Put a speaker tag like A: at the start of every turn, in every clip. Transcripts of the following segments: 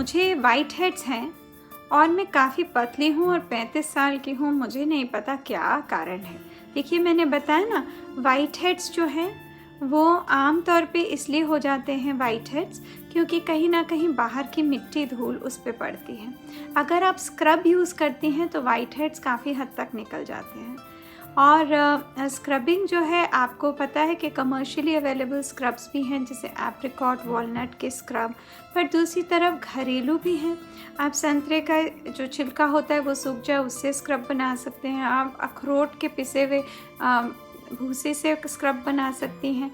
A: मुझे white heads हैं और मैं काफ़ी पतली हूँ और 35 साल की हूँ। मुझे नहीं पता क्या कारण है। देखिए, मैंने बताया ना, वाइट हेड्स जो हैं वो आम तौर पे इसलिए हो जाते हैं वाइट हेड्स क्योंकि कहीं ना कहीं बाहर की मिट्टी धूल उस पर पड़ती है। अगर आप स्क्रब यूज़ करती हैं तो वाइट हेड्स काफ़ी हद तक निकल जाते हैं। और स्क्रबिंग जो है, आपको पता है कि कमर्शियली अवेलेबल स्क्रब्स भी हैं जैसे एप्रिकॉट वॉलनट के स्क्रब, पर दूसरी तरफ घरेलू भी हैं। आप संतरे का जो छिलका होता है वो सूख जाए उससे स्क्रब बना सकते हैं। आप अखरोट के पिसे हुए भूसे से स्क्रब बना सकती हैं।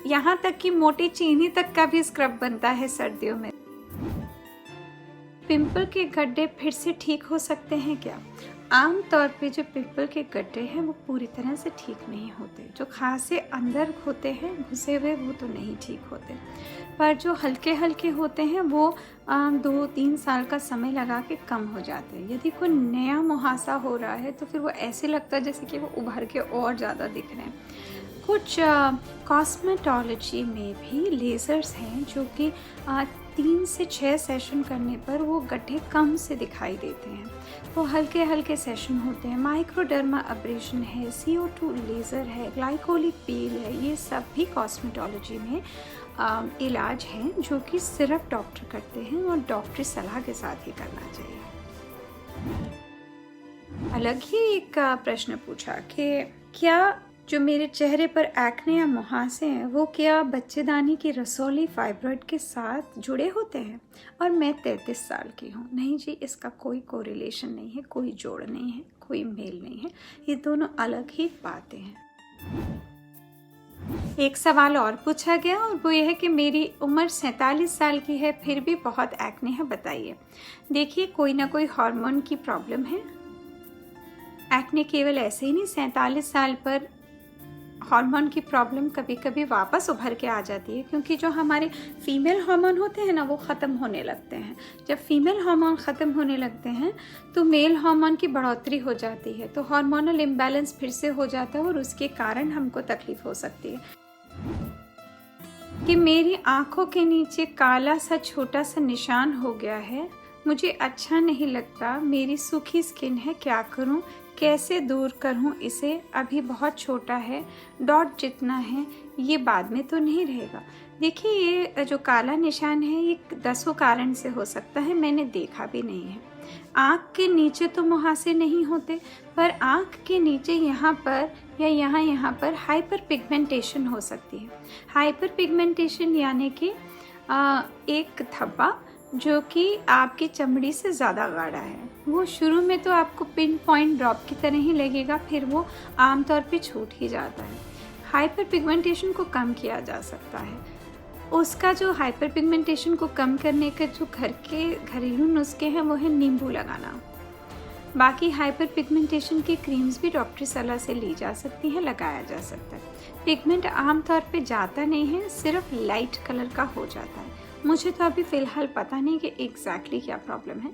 A: यहाँ तक कि मोटी चीनी तक का भी स्क्रब बनता है सर्दियों में। पिंपल के गड्ढे फिर से ठीक हो सकते हैं क्या? आम तौर पे जो पिंपल के गड्ढे हैं वो पूरी तरह से ठीक नहीं होते। जो खासे अंदर होते हैं घुसे हुए वो तो नहीं ठीक होते, पर जो हल्के हल्के होते हैं वो 2-3 साल का समय लगा के कम हो जाते हैं। यदि कोई नया मुहासा हो रहा है तो फिर वो ऐसे लगता है जैसे कि वो उभर के और ज़्यादा दिख रहे हैं। कुछ कॉस्मेटोलॉजी में भी लेज़र्स हैं जो कि 3 से 6 सेशन करने पर वो गड्ढे कम से दिखाई देते हैं। वो हल्के हल्के सेशन होते हैं। माइक्रोडर्मा अब्रेशन है, CO2 लेज़र है, ग्लाइकोलिक पील है, ये सब भी कॉस्मेटोलॉजी में इलाज हैं जो कि सिर्फ डॉक्टर करते हैं और डॉक्टरी सलाह के साथ ही करना चाहिए। अलग ही एक प्रश्न पूछा कि क्या जो मेरे चेहरे पर एक्ने या मुहासे हैं वो क्या बच्चेदानी की रसौली फाइब्रॉइड के साथ जुड़े होते हैं? और मैं 33 साल की हूँ। नहीं जी, इसका कोई कोरिलेशन नहीं है, कोई जोड़ नहीं है, कोई मेल नहीं है। ये दोनों अलग ही बातें हैं। एक सवाल और पूछा गया और वो ये है कि मेरी उम्र 47 साल की है फिर भी बहुत एक्ने है, बताइए। देखिए, कोई ना कोई हार्मोन की प्रॉब्लम है। एक्ने केवल ऐसे ही नहीं, 47 साल पर हार्मोन की प्रॉब्लम कभी कभी वापस उभर के आ जाती है क्योंकि जो हमारे फीमेल हार्मोन होते हैं ना वो ख़त्म होने लगते हैं। जब फीमेल हार्मोन ख़त्म होने लगते हैं तो मेल हार्मोन की बढ़ोतरी हो जाती है, तो हार्मोनल इम्बैलेंस फिर से हो जाता है और उसके कारण हमको तकलीफ हो सकती है। कि मेरी आँखों के नीचे काला सा छोटा सा निशान हो गया है, मुझे अच्छा नहीं लगता। मेरी सूखी स्किन है, क्या करूं? कैसे दूर करूं इसे? अभी बहुत छोटा है, डॉट जितना है, ये बाद में तो नहीं रहेगा। देखिए, ये जो काला निशान है ये 10 कारण से हो सकता है, मैंने देखा भी नहीं है। आँख के नीचे तो मुहासे नहीं होते, पर आँख के नीचे यहाँ पर या यहाँ पर हाइपर पिगमेंटेशन हो सकती है। हाइपर पिगमेंटेशन यानी कि एक धब्बा जो कि आपकी चमड़ी से ज़्यादा गाढ़ा है। वो शुरू में तो आपको पिन पॉइंट ड्रॉप की तरह ही लगेगा, फिर वो आमतौर पे छूट ही जाता है। हाइपर पिगमेंटेशन को कम किया जा सकता है। उसका जो हाइपर पिगमेंटेशन को कम करने के जो घर के घरेलू नुस्खे हैं वो है नींबू लगाना। बाकी हाइपर पिगमेंटेशन की क्रीम्स भी डॉक्टरी सलाह से ली जा सकती हैं, लगाया जा सकता है। पिगमेंट आमतौर पे जाता नहीं है, सिर्फ लाइट कलर का हो जाता है। मुझे तो अभी फ़िलहाल पता नहीं कि एग्जैक्टली क्या प्रॉब्लम है,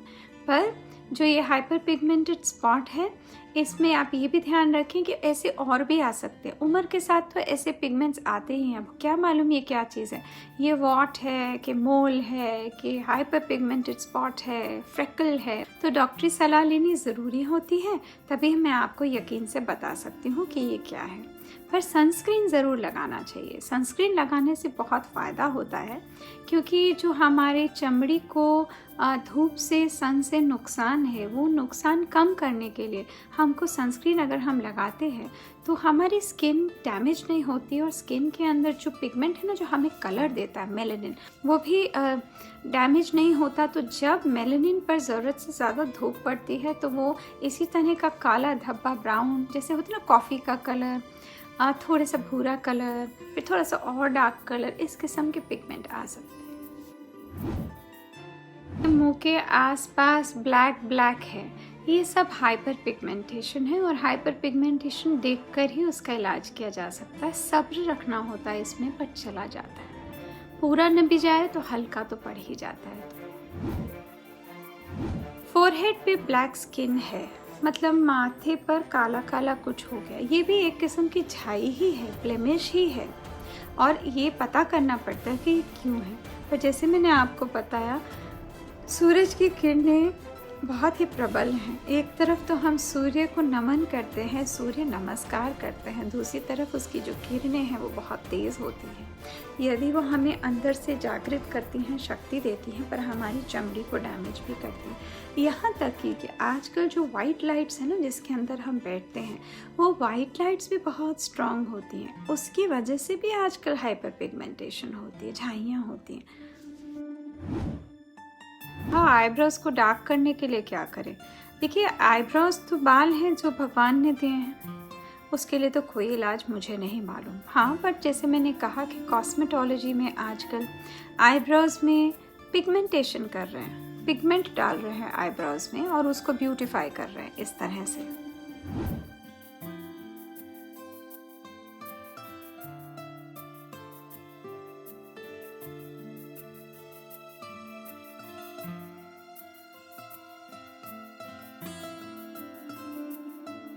A: पर जो ये हाइपर पिगमेंटेड स्पॉट है इसमें आप ये भी ध्यान रखें कि ऐसे और भी आ सकते हैं। उम्र के साथ तो ऐसे पिगमेंट्स आते ही हैं। अब क्या मालूम ये क्या चीज़ है, ये वॉट है कि मोल है कि हाइपर पिगमेंटेड स्पॉट है, फ्रेकल है। तो डॉक्टरी सलाह लेनी ज़रूरी होती है, तभी मैं आपको यकीन से बता सकती हूँ कि ये क्या है। पर सनस्क्रीन ज़रूर लगाना चाहिए। सनस्क्रीन लगाने से बहुत फ़ायदा होता है क्योंकि जो हमारे चमड़ी को धूप से, सन से नुकसान है, वो नुकसान कम करने के लिए हमको सनस्क्रीन अगर हम लगाते हैं तो हमारी स्किन डैमेज नहीं होती और स्किन के अंदर जो पिगमेंट है ना, जो हमें कलर देता है मेलानिन, वो भी डैमेज नहीं होता। तो जब मेलानिन पर ज़रूरत से ज़्यादा धूप पड़ती है तो वो इसी तरह का काला धब्बा, ब्राउन जैसे होता है ना, कॉफ़ी का कलर, थोड़ा सा भूरा कलर, फिर थोड़ा सा और डार्क कलर, इस किस्म के पिगमेंट आ सकते हैं। मुंह के आसपास ब्लैक है, ये सब हाइपर पिगमेंटेशन है और हाइपर पिगमेंटेशन देखकर ही उसका इलाज किया जा सकता है। सब्र रखना होता है इसमें, पर चला जाता है। पूरा न भी जाए तो हल्का तो पड़ ही जाता है। फोरहेड पे ब्लैक स्किन है, मतलब माथे पर काला काला कुछ हो गया, ये भी एक किस्म की झाई ही है, ब्लेमिश ही है और ये पता करना पड़ता है कि क्यों है। पर जैसे मैंने आपको बताया, सूरज की किरणें बहुत ही प्रबल हैं। एक तरफ तो हम सूर्य को नमन करते हैं, सूर्य नमस्कार करते हैं, दूसरी तरफ उसकी जो किरणें हैं वो बहुत तेज़ होती हैं। यदि वो हमें अंदर से जागृत करती हैं, शक्ति देती हैं, पर हमारी चमड़ी को डैमेज भी करती हैं। यहाँ तक कि आजकल जो वाइट लाइट्स हैं ना, जिसके अंदर हम बैठते हैं, वो वाइट लाइट्स भी बहुत स्ट्रॉन्ग होती हैं। उसकी वजह से भी आजकल हाइपर पिगमेंटेशन होती है, झाइयाँ होती हैं। हाँ, आईब्रोज़ को डार्क करने के लिए क्या करें? देखिए, आईब्रोज़ तो बाल हैं जो भगवान ने दिए हैं, उसके लिए तो कोई इलाज मुझे नहीं मालूम। हाँ, बट जैसे मैंने कहा कि कॉस्मेटोलॉजी में आजकल आईब्रोज़ में पिगमेंटेशन कर रहे हैं, पिगमेंट डाल रहे हैं आईब्रोज़ में और उसको ब्यूटीफाई कर रहे हैं इस तरह से।